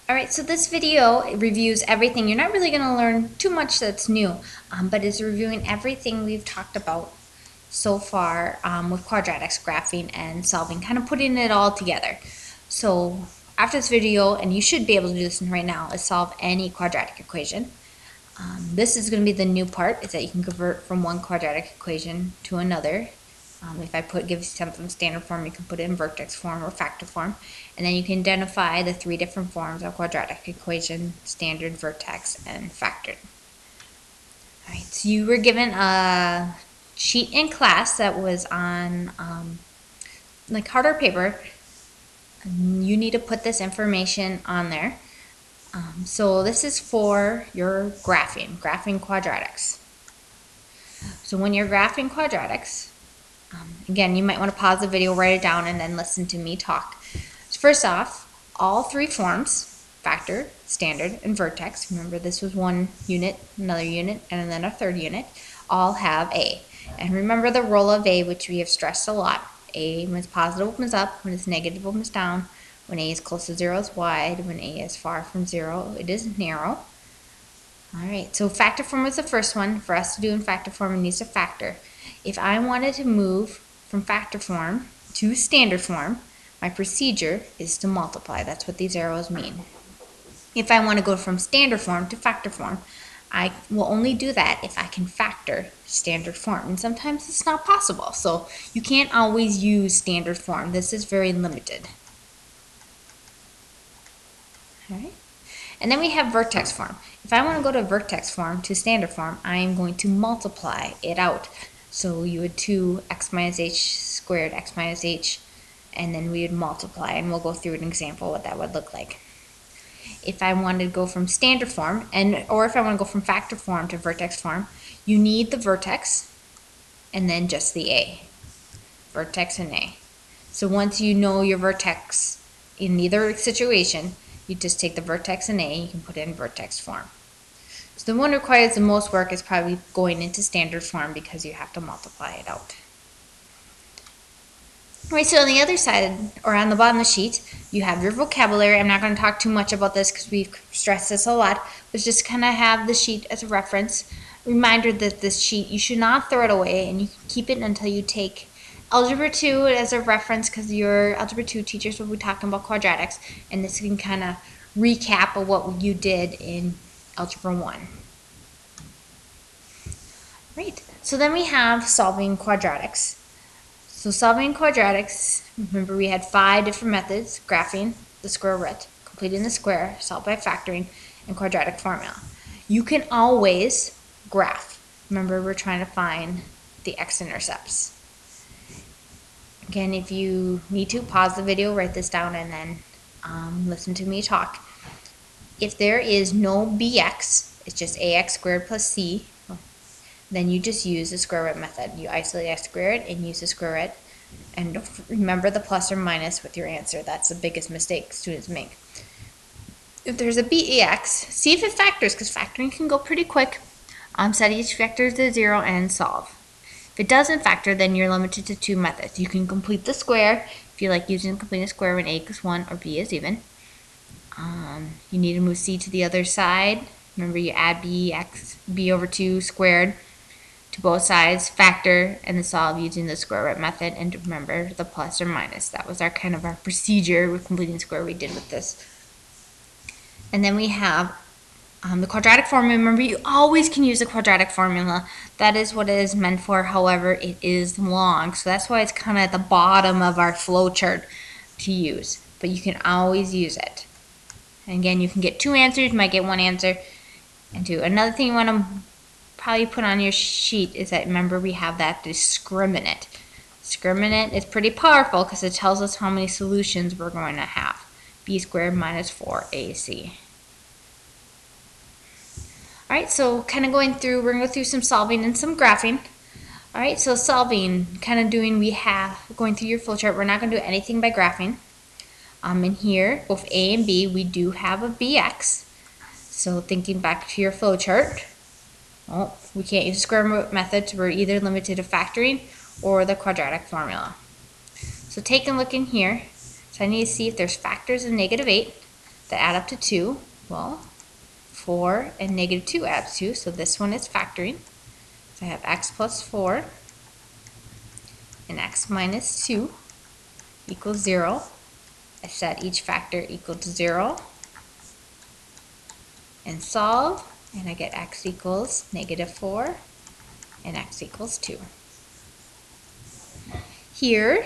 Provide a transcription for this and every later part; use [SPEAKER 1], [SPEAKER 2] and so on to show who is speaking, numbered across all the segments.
[SPEAKER 1] Alright, so this video reviews everything. You're not really going to learn too much that's new, but it's reviewing everything we've talked about so far with quadratics, graphing, and solving, kind of putting it all together. So after this video, and you should be able to do this right now, is solve any quadratic equation. This is going to be the new part, is that you can convert from one quadratic equation to another. If I give you something standard form, you can put it in vertex form or factor form. And then you can identify the three different forms of quadratic equation: standard, vertex, and factored. Alright, so you were given a sheet in class that was on like harder paper. You need to put this information on there. So this is for your graphing quadratics. So when you're graphing quadratics, again, you might want to pause the video, write it down, and then listen to me talk. So first off, all three forms, factor, standard, and vertex, remember this was one unit, another unit, and then a third unit, all have A. And remember the rule of A, which we have stressed a lot. A, when it's positive, opens up. When it's negative, opens down. When A is close to 0, it's wide. When A is far from 0, it is narrow. Alright, so factor form was the first one. For us to do in factor form, it needs to factor. If I wanted to move from factor form to standard form, my procedure is to multiply. That's what these arrows mean. If I want to go from standard form to factor form, I will only do that if I can factor standard form. And sometimes it's not possible. So you can't always use standard form. This is very limited. Alright. And then we have vertex form. If I want to go to vertex form to standard form, I am going to multiply it out. So you would 2x minus h squared, x minus h, and then we would multiply, and we'll go through an example what that would look like. If I wanted to go from standard form, or if I want to go from factor form to vertex form, you need the vertex and then just the A. Vertex and A. So once you know your vertex in either situation, you just take the vertex and A, you can put it in vertex form. So the one that requires the most work is probably going into standard form because you have to multiply it out. Alright, so on the other side, or on the bottom of the sheet, you have your vocabulary. I'm not going to talk too much about this because we've stressed this a lot, but just kind of have the sheet as a reference. Reminder that this sheet, you should not throw it away, and you can keep it until you take Algebra 2 as a reference, because your Algebra 2 teachers will be talking about quadratics, and this can kind of recap of what you did in Algebra 1. Right, so then we have solving quadratics. So solving quadratics, remember we had 5 different methods: graphing, the square root, completing the square, solve by factoring, and quadratic formula. You can always graph. Remember, we're trying to find the x-intercepts. Again, if you need to, pause the video, write this down, and then listen to me talk. If there is no bx, it's just ax squared plus c, then you just use the square root method. You isolate x squared and use the square root. And don't remember the plus or minus with your answer. That's the biggest mistake students make. If there's a bex, see if it factors, because factoring can go pretty quick. Set each vector to 0 and solve. If it doesn't factor, then you're limited to 2 methods. You can complete the square if you like using completing a square when a equals 1 or b is even. You need to move c to the other side. Remember, you add b over 2 squared to both sides, factor, and then solve using the square root method. And remember the plus or minus. That was our procedure with completing square we did with this. And then we have the quadratic formula. Remember, you always can use the quadratic formula. That is what it is meant for. However, it is long, so that's why it's kind of at the bottom of our flow chart to use. But you can always use it. And again, you can get 2 answers. You might get 1 answer and 2. Another thing you want to probably put on your sheet is that, remember, we have that discriminant. Discriminant is pretty powerful because it tells us how many solutions we're going to have. B squared minus 4ac. Alright, so kind of going through, we're going to go through some solving and some graphing. Alright, so solving, going through your flowchart, we're not going to do anything by graphing. In here, both A and B, we do have a bx. So thinking back to your flowchart, well, we can't use the square root method, so we're either limited to factoring or the quadratic formula. So take a look in here. So I need to see if there's factors of -8. that add up to 2. Well, 4 and negative 2 add up to 2, so this one is factoring. So I have x plus 4 and x minus 2 equals 0. I set each factor equal to 0 and solve, and I get x equals negative 4 and x equals 2. Here,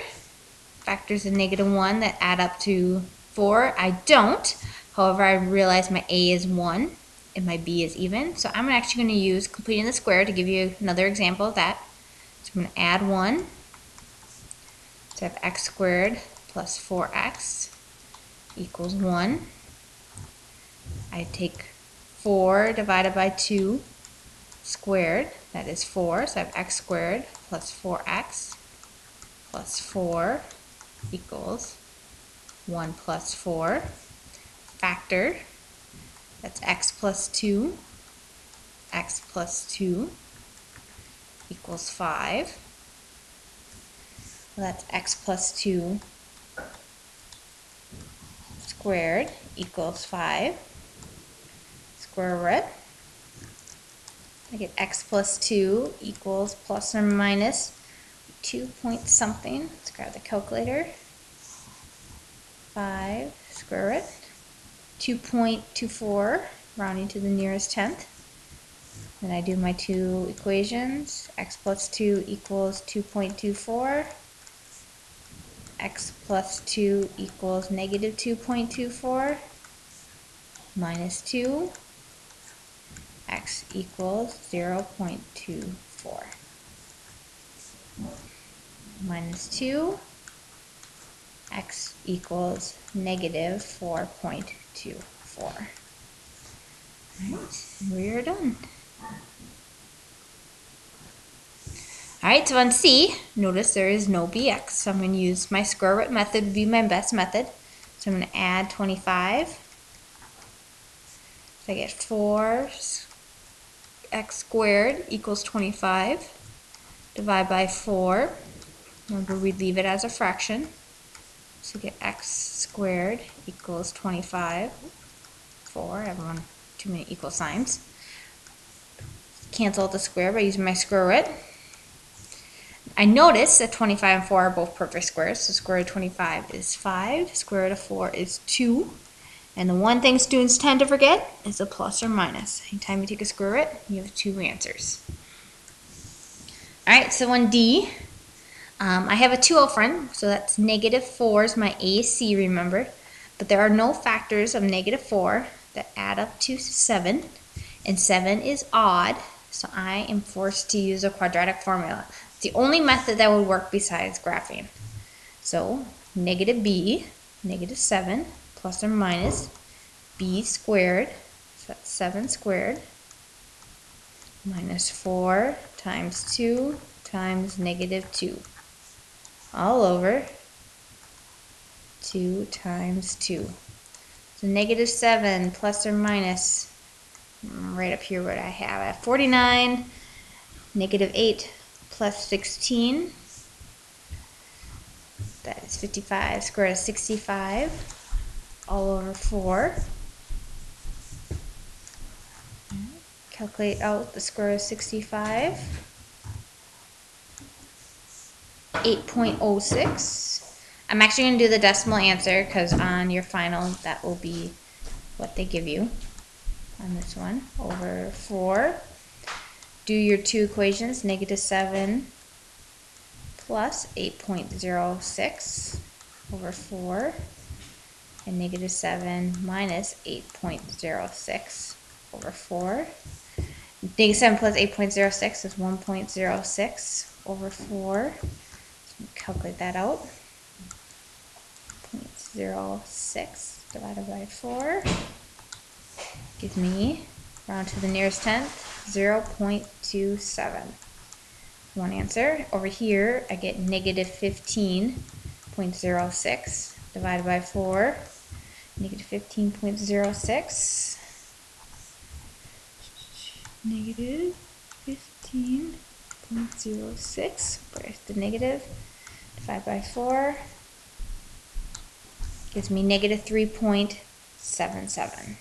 [SPEAKER 1] factors of negative 1 that add up to 4, I don't. However, I realize my a is 1 and my b is even. So I'm actually going to use completing the square to give you another example of that. So I'm going to add 1. So I have x squared plus 4x equals 1. I take 4 divided by 2 squared, that is 4. So I have x squared plus 4x plus 4 equals 1 plus 4. Factor, that's x plus 2. X plus 2 equals 5. Well, that's x plus 2 squared equals 5. Square root. I get x plus 2 equals plus or minus 2 point something. Let's grab the calculator. 5 square root. 2.24, rounding to the nearest tenth. Then I do my two equations. X plus 2 equals 2.24. X plus 2 equals negative 2.24 minus 2. X equals 0.24. Minus 2. X equals negative 4.24. Alright, we are done. Alright, so on C, notice there is no bx, so I'm going to use my square root method to be my best method. So I'm going to add 25. So I get 4x squared equals 25. Divide by 4. Remember, we leave it as a fraction. So get x squared equals 25. 4, everyone, too many equal signs. Cancel out the square by using my square root. I notice that 25 and 4 are both perfect squares, so square root of 25 is 5, square root of 4 is 2. And the one thing students tend to forget is a plus or minus. Anytime you take a square root, you have two answers. Alright, so on D, I have a 2L friend, so that's negative 4 is my AC, remember. But there are no factors of negative 4 that add up to 7, and 7 is odd, so I am forced to use a quadratic formula. It's the only method that would work besides graphing. So negative b, negative 7, plus or minus b squared, so that's 7 squared, minus 4 times 2 times negative 2, all over 2 times 2. So negative 7 plus or minus, right up here what I have at 49, negative 8 plus 16, that is 55, square root of 65, all over 4. Calculate out the square root of 65, 8.06. I'm actually going to do the decimal answer because on your final that will be what they give you on this one, over 4. Do your two equations, negative 7 plus 8.06 over 4, and negative 7 minus 8.06 over 4. Negative 7 plus 8.06 is 1.06 over 4. So calculate that out. 0.06 divided by 4 gives me, round to the nearest tenth, 0.27. One answer. Over here, I get negative 15.06 divided by 4. Negative 15.06. Negative 15.06. Where's the negative? Divide by 4. Gives me negative 3.06. 7, 7.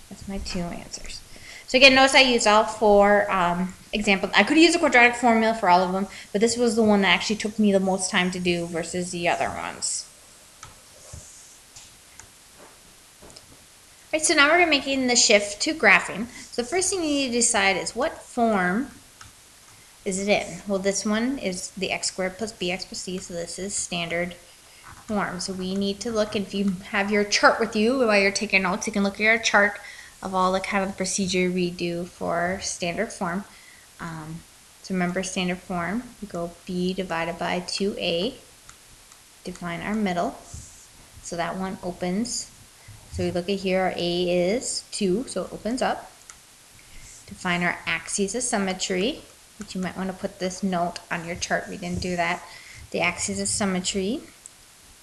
[SPEAKER 1] That's my 2 answers. So again, notice I used all 4 examples. I could use a quadratic formula for all of them, but this was the one that actually took me the most time to do versus the other ones. All right, so now we're making the shift to graphing. So the first thing you need to decide is what form is it in? Well, this one is the x squared plus bx plus c, so this is standard form. So we need to look, if you have your chart with you while you're taking notes, you can look at your chart of all the kind of the procedure we do for standard form. So remember standard form, we go b divided by 2a, define our middle. So that one opens. So we look at here, our a is 2, so it opens up. Define our axes of symmetry, which you might want to put this note on your chart. We didn't do that. The axes of symmetry,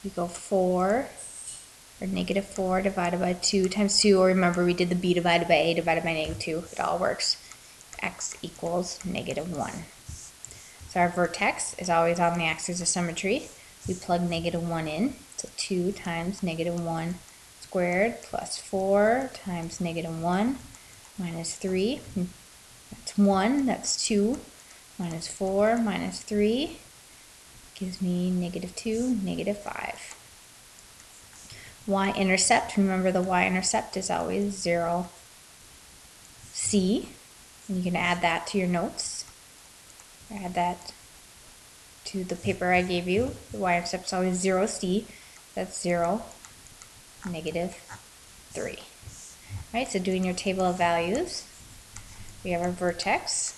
[SPEAKER 1] we go 4, or negative 4 divided by 2 times 2, or remember we did the b divided by a divided by negative 2. It all works. X equals negative 1. So our vertex is always on the axis of symmetry. We plug negative 1 in, so 2 times negative 1 squared plus 4 times negative 1 minus 3. That's 1, that's 2, minus 4 minus 3 gives me negative 2, negative 5. Y-intercept, remember the y-intercept is always 0, c. And you can add that to your notes. Add that to the paper I gave you. The y-intercept is always 0c. That's 0, negative 3. All right, so doing your table of values, we have our vertex,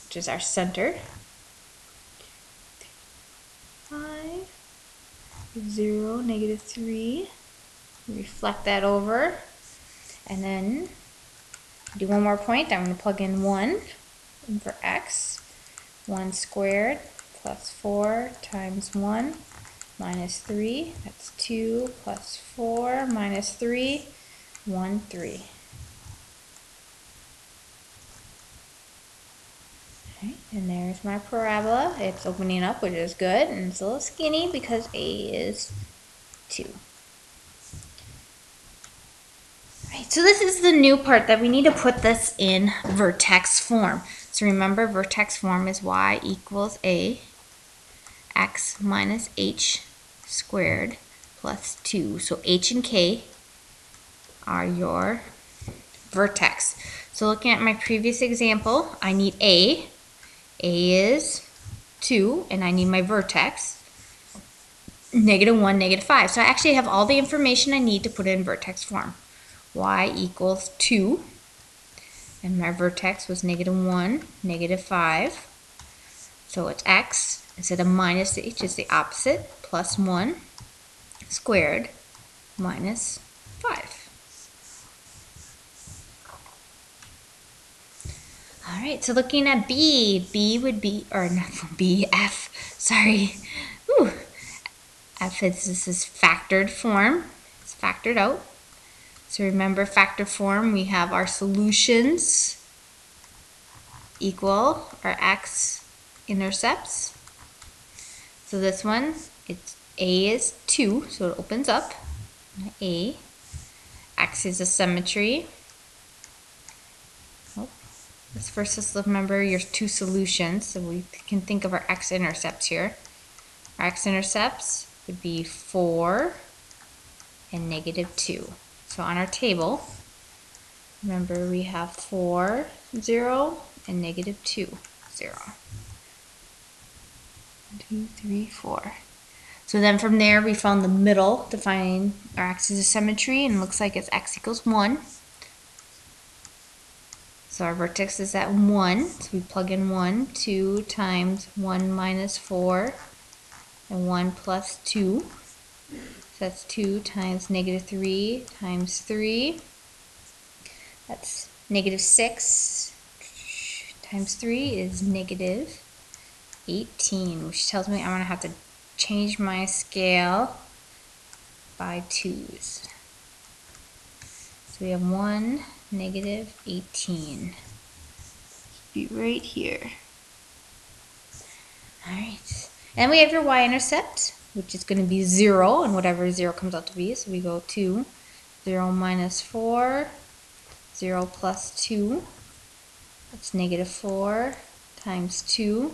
[SPEAKER 1] which is our center. 5, 0, negative 3. Reflect that over. And then do one more point. I'm going to plug in 1 for x. 1 squared plus 4 times 1 minus 3. That's 2 plus 4 minus 3. 1, 3. Okay, and there's my parabola. It's opening up, which is good, and it's a little skinny because a is 2. Alright, so this is the new part that we need to put this in vertex form. So remember, vertex form is y equals a x minus h squared plus 2. So h and k are your vertex. So looking at my previous example, I need a. A is 2, and I need my vertex, negative 1, negative 5. So I actually have all the information I need to put in vertex form. Y equals 2, and my vertex was negative 1, negative 5. So it's x, instead of minus h, is the opposite, plus 1 squared minus 5. All right, so looking at B would be, or not B, F, sorry. Whew. F is, this is factored form. It's factored out. So remember factored form, we have our solutions equal our x-intercepts. So this one, it's A is 2, so it opens up. A. X is a symmetry. First, let's remember your 2 solutions, so we can think of our x-intercepts here. Our x-intercepts would be 4 and negative 2. So on our table, remember we have 4, 0, and negative 2, 0. 1, 2, 3, 4. So then from there, we found the middle, defining our axis of symmetry, and it looks like it's x equals 1. So our vertex is at 1, so we plug in 1, 2 times 1 minus 4, and 1 plus 2. So that's 2 times negative 3 times 3. That's negative 6 times 3 is negative 18, which tells me I'm going to have to change my scale by 2's. So we have 1, negative 18. Be right here. Alright. And we have your y-intercept. which is going to be 0, and whatever 0 comes out to be. So we go 2, 0 minus 4, 0 plus 2. That's negative 4 times 2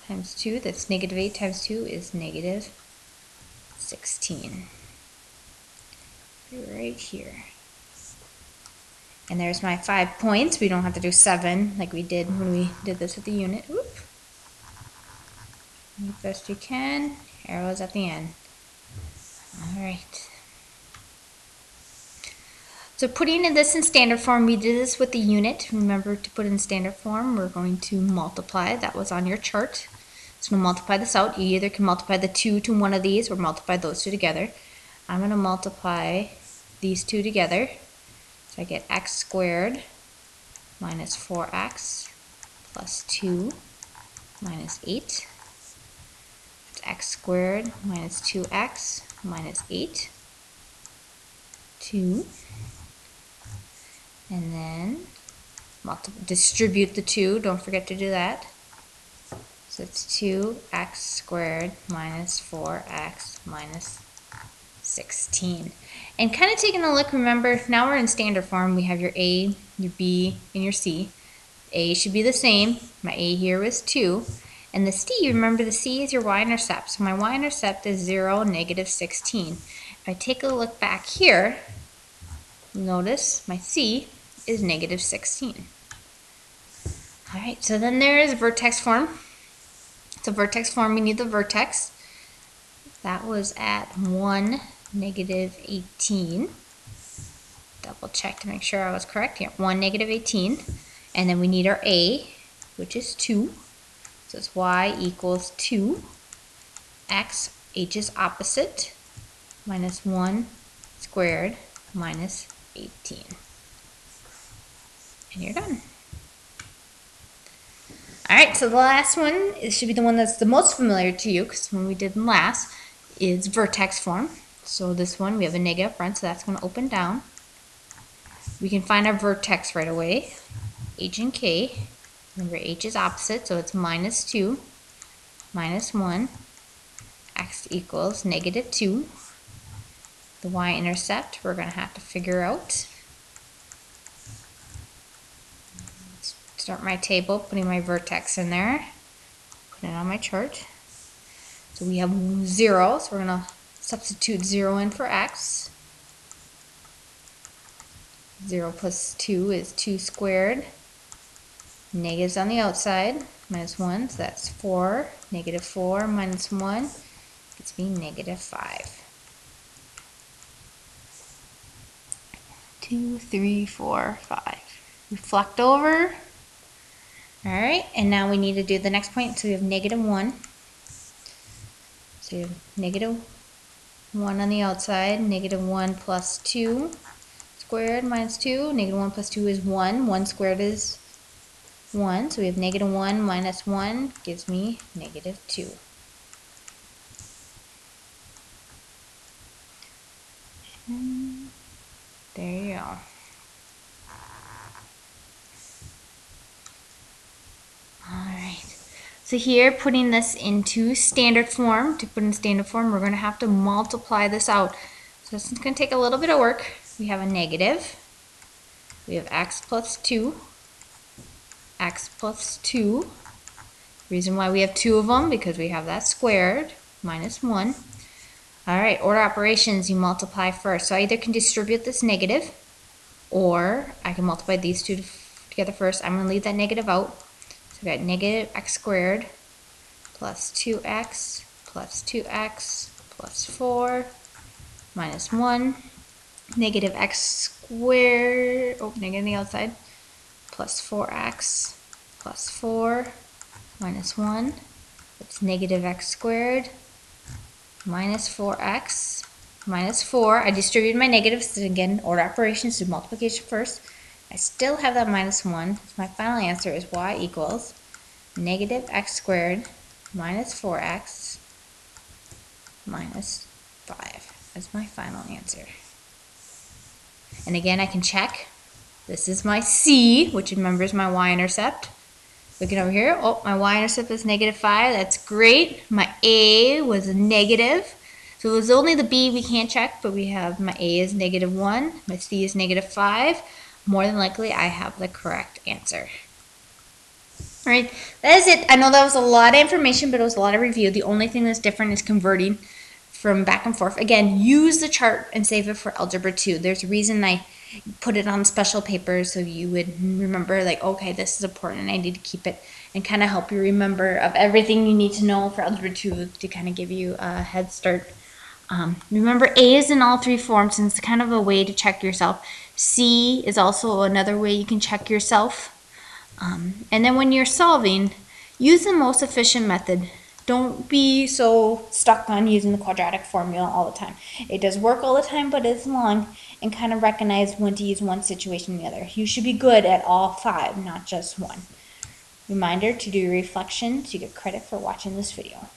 [SPEAKER 1] times 2. That's negative 8 times 2 is negative 16. Right here. And there's my 5 points. We don't have to do 7 like we did when we did this with the unit. Oop. Do best you can. Arrows at the end. All right. So putting this in standard form, we did this with the unit. Remember to put in standard form, we're going to multiply. That was on your chart. So we'll multiply this out. You either can multiply the 2 to one of these or multiply those two together. I'm going to multiply these two together. So I get x squared minus 4x plus 2 minus 8. It's x squared minus 2x minus 8. 2. And then distribute the 2. Don't forget to do that. So it's 2x squared minus 4x minus 16. And kind of taking a look, remember, now we're in standard form. We have your A, your B, and your C. A should be the same. My A here was 2. And the C, remember the C is your y-intercept. So my y-intercept is 0, negative 16. If I take a look back here, notice my C is negative 16. All right, so then there is vertex form. So vertex form, we need the vertex. That was at 1, negative 18. Double check to make sure I was correct. Yeah, 1, negative 18. And then we need our A, which is 2. So it's y equals 2. X, h is opposite, minus 1 squared minus 18. And you're done. Alright, so the last one, it should be the one that's the most familiar to you, because when we did them last, is vertex form. So this one, we have a negative front, so that's going to open down. We can find our vertex right away, h and k. Remember, h is opposite, so it's minus 2, minus 1, x equals negative 2. The y-intercept, we're going to have to figure out. Start my table, putting my vertex in there, put it on my chart. So we have 0, so we're going to substitute 0 in for x. 0 plus 2 is 2 squared. Negatives on the outside, minus 1, so that's 4. Negative 4 minus 1 gives me negative 5. 2, 3, 4, 5. Reflect over. Alright, and now we need to do the next point. So we have negative 1. So you have negative 1 on the outside. Negative 1 plus 2 squared minus 2. Negative 1 plus 2 is 1. 1 squared is 1. So we have negative 1 minus 1 gives me negative 2. And there you go. Alright, so here putting this into standard form, to put in standard form, we're going to have to multiply this out. So this is going to take a little bit of work. We have a negative, we have x plus 2, x plus 2. Reason why we have 2 of them, because we have that squared, minus 1. Alright, order operations, you multiply first. So I either can distribute this negative, or I can multiply these two together first. I'm going to leave that negative out. So we got negative x squared plus 2x plus 2x plus 4 minus 1. Negative x squared, oh, negative on the outside, plus 4x plus 4 minus 1. That's negative x squared minus 4x minus 4. I distributed my negatives, so again, order operations, do multiplication first. I still have that minus 1. So my final answer is y equals negative x squared minus 4x minus 5. That's my final answer. And again, I can check. This is my C, which remember is my y-intercept. Looking over here, oh, my y-intercept is -5. That's great. My a was a negative. So it was only the b we can't check, but we have my a is -1, my c is -5. More than likely, I have the correct answer. All right, that is it. I know that was a lot of information, but it was a lot of review. The only thing that's different is converting from back and forth. Again, use the chart and save it for Algebra 2. There's a reason I put it on special paper so you would remember, like, okay, this is important and I need to keep it, and kind of help you remember of everything you need to know for Algebra 2 to kind of give you a head start. Remember, A is in all three forms, and it's kind of a way to check yourself. C is also another way you can check yourself. And then when you're solving, use the most efficient method. Don't be so stuck on using the quadratic formula all the time. It does work all the time, but it's long, and kind of recognize when to use one situation and the other. You should be good at all 5, not just one. Reminder to do your reflection so you get credit for watching this video.